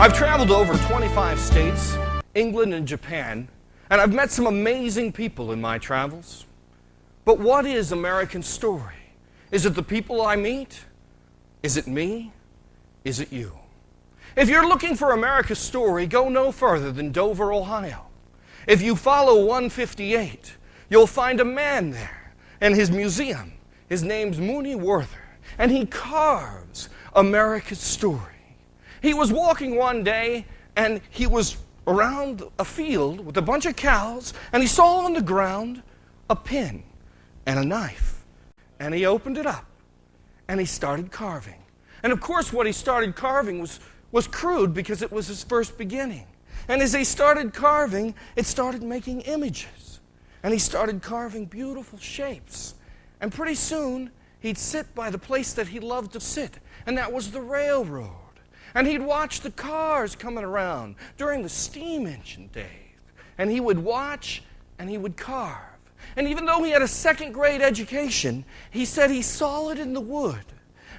I've traveled to over 25 states, England and Japan, and I've met some amazing people in my travels. But what is American story? Is it the people I meet? Is it me? Is it you? If you're looking for America's story, go no further than Dover, Ohio. If you follow 158, you'll find a man there in his museum. His name's Mooney Werther, and he carves America's story. He was walking one day, and he was around a field with a bunch of cows, and he saw on the ground a pin and a knife. And he opened it up, and he started carving. And of course, what he started carving was crude because it was his first beginning. And as he started carving, it started making images. And he started carving beautiful shapes. And pretty soon, he'd sit by the place that he loved to sit, and that was the railroad. And he'd watch the cars coming around during the steam engine days. And he would watch and he would carve. And even though he had a second-grade education, he said he saw it in the wood.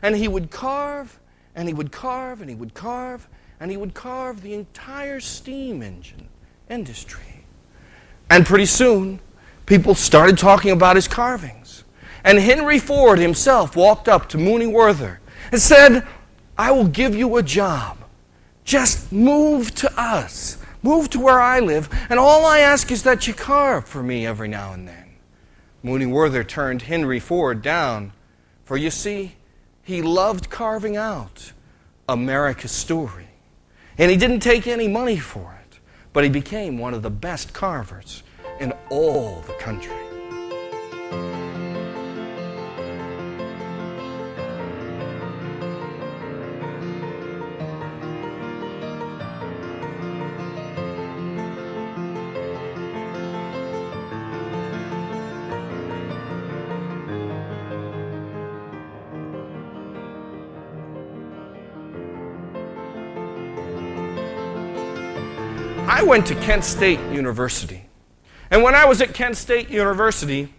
And he would carve, and he would carve, and he would carve, and he would carve the entire steam engine industry. And pretty soon, people started talking about his carvings. And Henry Ford himself walked up to Mooney Werther and said, "I will give you a job. Just move to us. Move to where I live, and all I ask is that you carve for me every now and then." Mooney Werther turned Henry Ford down, for you see, he loved carving out America's story. And he didn't take any money for it, but he became one of the best carvers in all the country. I went to Kent State University. And when I was at Kent State University,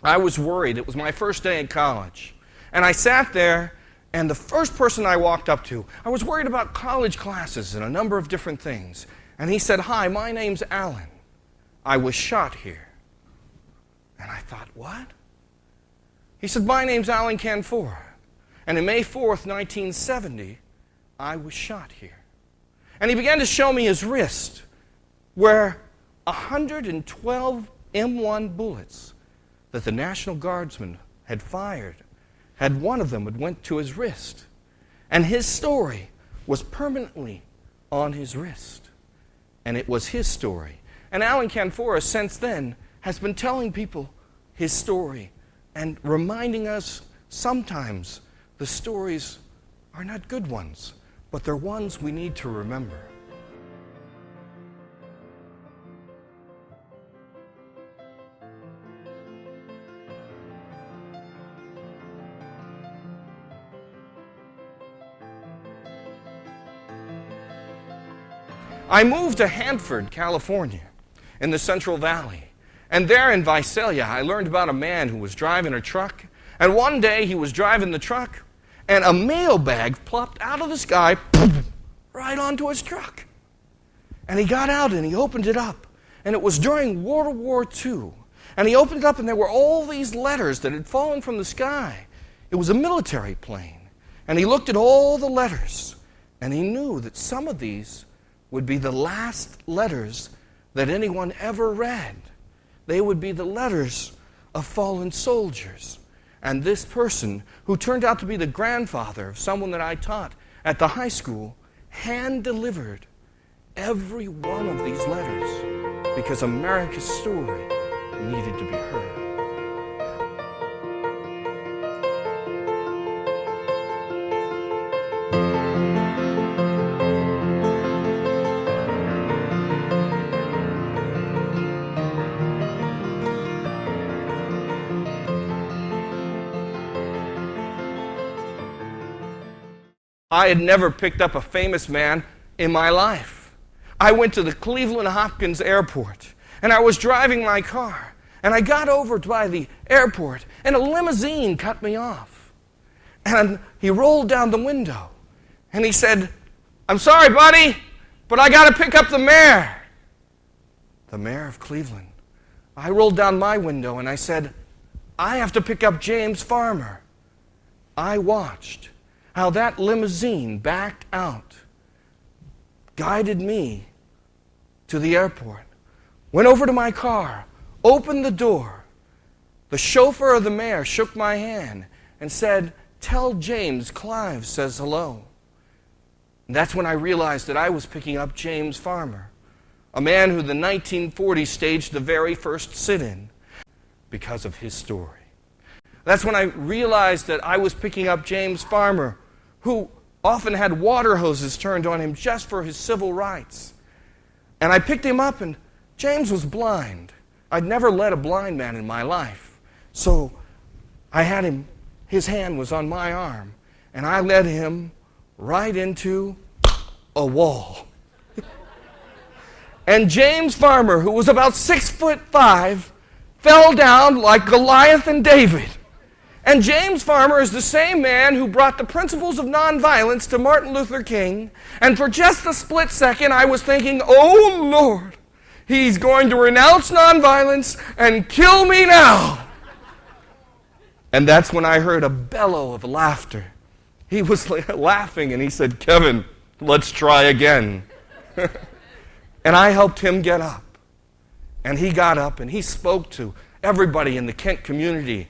I was worried. It was my first day in college. And I sat there, and the first person I walked up to, I was worried about college classes and a number of different things. And he said, "Hi, my name's Alan. I was shot here." And I thought, what? He said, "My name's Alan Canfor. And on May 4th, 1970, I was shot here." And he began to show me his wrist, where 112 M1 bullets that the National Guardsmen had fired, had one of them had went to his wrist. And his story was permanently on his wrist. And it was his story. And Alan Canfor, since then, has been telling people his story and reminding us sometimes the stories are not good ones, but they're ones we need to remember. I moved to Hanford, California, in the Central Valley. And there in Visalia, I learned about a man who was driving a truck. And one day he was driving the truck, and a mailbag plopped out of the sky right onto his truck. And he got out and he opened it up. And it was during World War II. And he opened it up and there were all these letters that had fallen from the sky. It was a military plane. And he looked at all the letters. And he knew that some of these would be the last letters that anyone ever read. They would be the letters of fallen soldiers. And this person, who turned out to be the grandfather of someone that I taught at the high school, hand-delivered every one of these letters because America's story needed to be heard. I had never picked up a famous man in my life. I went to the Cleveland Hopkins Airport, and I was driving my car, and I got over by the airport, and a limousine cut me off. And he rolled down the window, and he said, "I'm sorry, buddy, but I got to pick up the mayor." The mayor of Cleveland. I rolled down my window and I said, "I have to pick up James Farmer." I watched how that limousine backed out, guided me to the airport, went over to my car, opened the door. The chauffeur of the mayor shook my hand and said, "Tell James Clive says hello." And that's when I realized that I was picking up James Farmer, a man who in the 1940s staged the very first sit-in because of his story. That's when I realized that I was picking up James Farmer, who often had water hoses turned on him just for his civil rights. And I picked him up, and James was blind. I'd never led a blind man in my life. So I had him, his hand was on my arm, and I led him right into a wall. And James Farmer, who was about 6'5", fell down like Goliath and David. And James Farmer is the same man who brought the principles of nonviolence to Martin Luther King. And for just a split second, I was thinking, "Oh, Lord, he's going to renounce nonviolence and kill me now." And that's when I heard a bellow of laughter. He was laughing, and he said, "Kevin, let's try again." And I helped him get up. And he got up, and he spoke to everybody in the Kent community.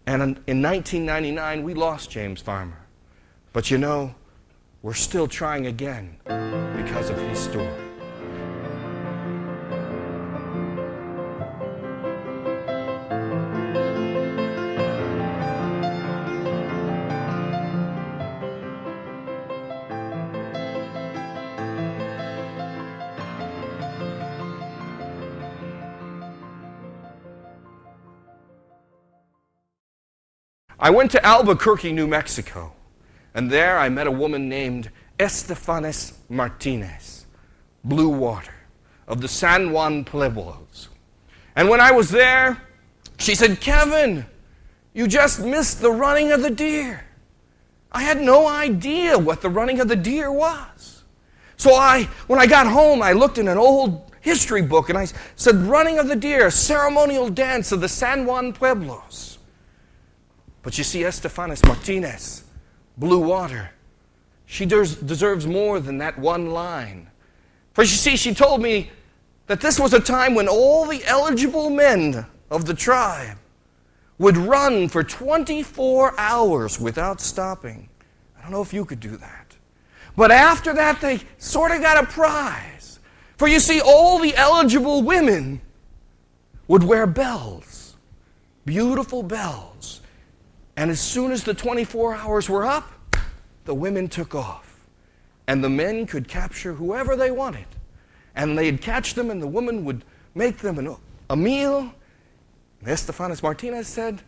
And in 1999, we lost James Farmer. But you know, we're still trying again because of his story. I went to Albuquerque, New Mexico, and there I met a woman named Estefanis Martinez, Blue Water, of the San Juan Pueblos. And when I was there, she said, "Kevin, you just missed the running of the deer." I had no idea what the running of the deer was. So when I got home, I looked in an old history book, and I said, "Running of the deer, ceremonial dance of the San Juan Pueblos." But you see, Estefanis Martinez, Blue Water, she deserves more than that one line. For you see, she told me that this was a time when all the eligible men of the tribe would run for 24 hours without stopping. I don't know if you could do that. But after that, they sort of got a prize. For you see, all the eligible women would wear bells, beautiful bells. And as soon as the 24 hours were up, the women took off. And the men could capture whoever they wanted. And they'd catch them, and the woman would make them a meal. And Estefanis Martinez said,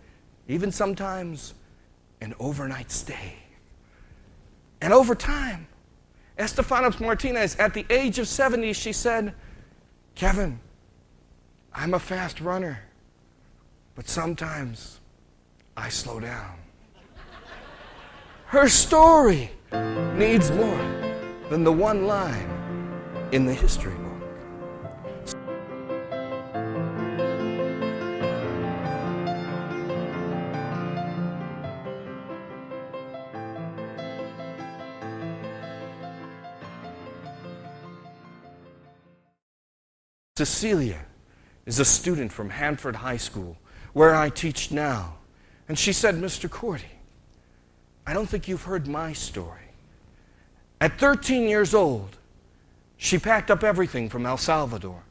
even sometimes an overnight stay. And over time, Estefanis Martinez, at the age of 70, she said, "Kevin, I'm a fast runner, but sometimes I slow down." Her story needs more than the one line in the history book. Cecilia is a student from Hanford High School, where I teach now. And she said, "Mr. Cordi, I don't think you've heard my story." At 13 years old, she packed up everything from El Salvador.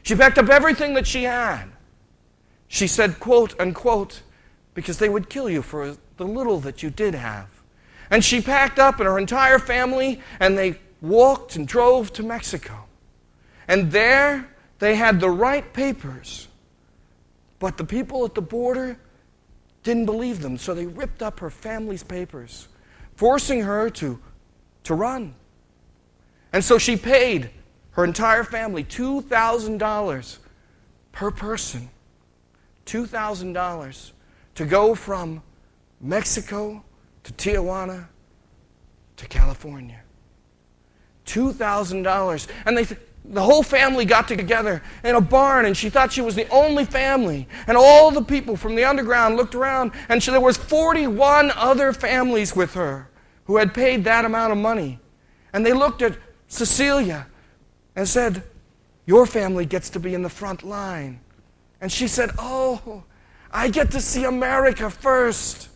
She packed up everything that she had. She said, quote, unquote, because they would kill you for the little that you did have. And she packed up and her entire family, and they walked and drove to Mexico. And there they had the right papers, but the people at the border didn't believe them, so they ripped up her family's papers, forcing her to run. And so she paid her entire family $2,000 per person, $2,000 to go from Mexico to Tijuana to California. $2,000. And the whole family got together in a barn, and she thought she was the only family. And all the people from the underground looked around, and there was 41 other families with her who had paid that amount of money. And they looked at Cecilia and said, "Your family gets to be in the front line." And she said, "Oh, I get to see America first.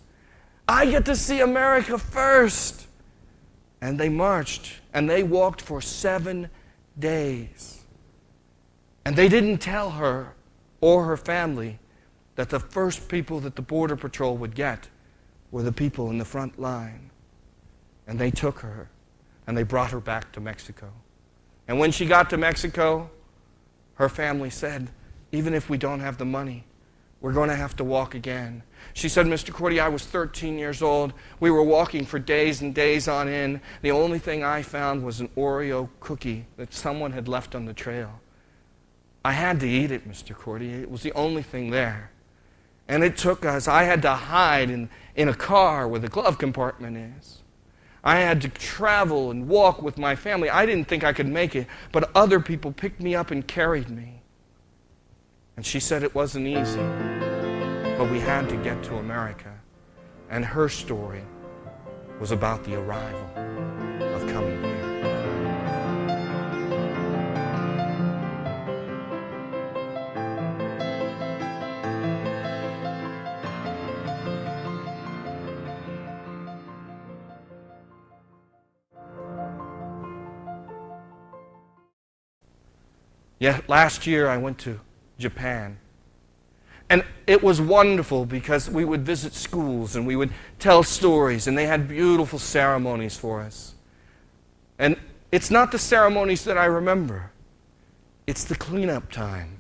I get to see America first." And they marched, and they walked for 7 days. And they didn't tell her or her family that the first people that the Border Patrol would get were the people in the front line. And they took her, and they brought her back to Mexico. And when she got to Mexico, her family said, "Even if we don't have the money, we're going to have to walk again." She said, "Mr. Cordi, I was 13 years old. We were walking for days and days on end. The only thing I found was an Oreo cookie that someone had left on the trail. I had to eat it, Mr. Cordi. It was the only thing there. And it took us. I had to hide in a car where the glove compartment is. I had to travel and walk with my family. I didn't think I could make it, but other people picked me up and carried me." And she said it wasn't easy, but we had to get to America. And her story was about the arrival of coming here. Yeah, last year I went to Japan. And it was wonderful because we would visit schools and we would tell stories, and they had beautiful ceremonies for us. And it's not the ceremonies that I remember. It's the cleanup time.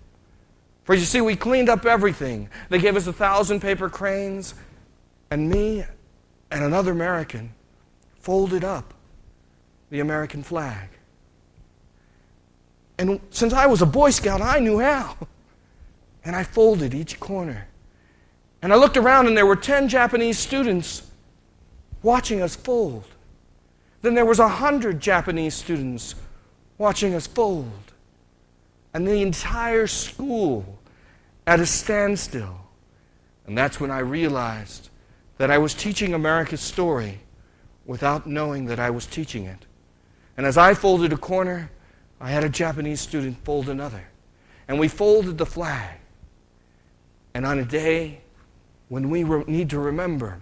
For you see, we cleaned up everything. They gave us 1,000 paper cranes, and me and another American folded up the American flag. And since I was a Boy Scout, I knew how. And I folded each corner. And I looked around, and there were 10 Japanese students watching us fold. Then there was 100 Japanese students watching us fold. And the entire school at a standstill. And that's when I realized that I was teaching America's story without knowing that I was teaching it. And as I folded a corner, I had a Japanese student fold another. And we folded the flag. And on a day when we need to remember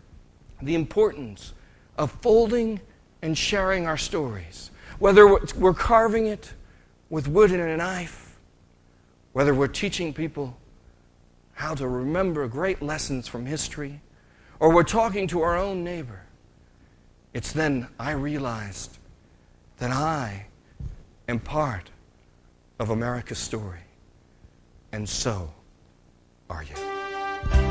the importance of folding and sharing our stories, whether we're carving it with wood and a knife, whether we're teaching people how to remember great lessons from history, or we're talking to our own neighbor, it's then I realized that I am part of America's story. And so are you.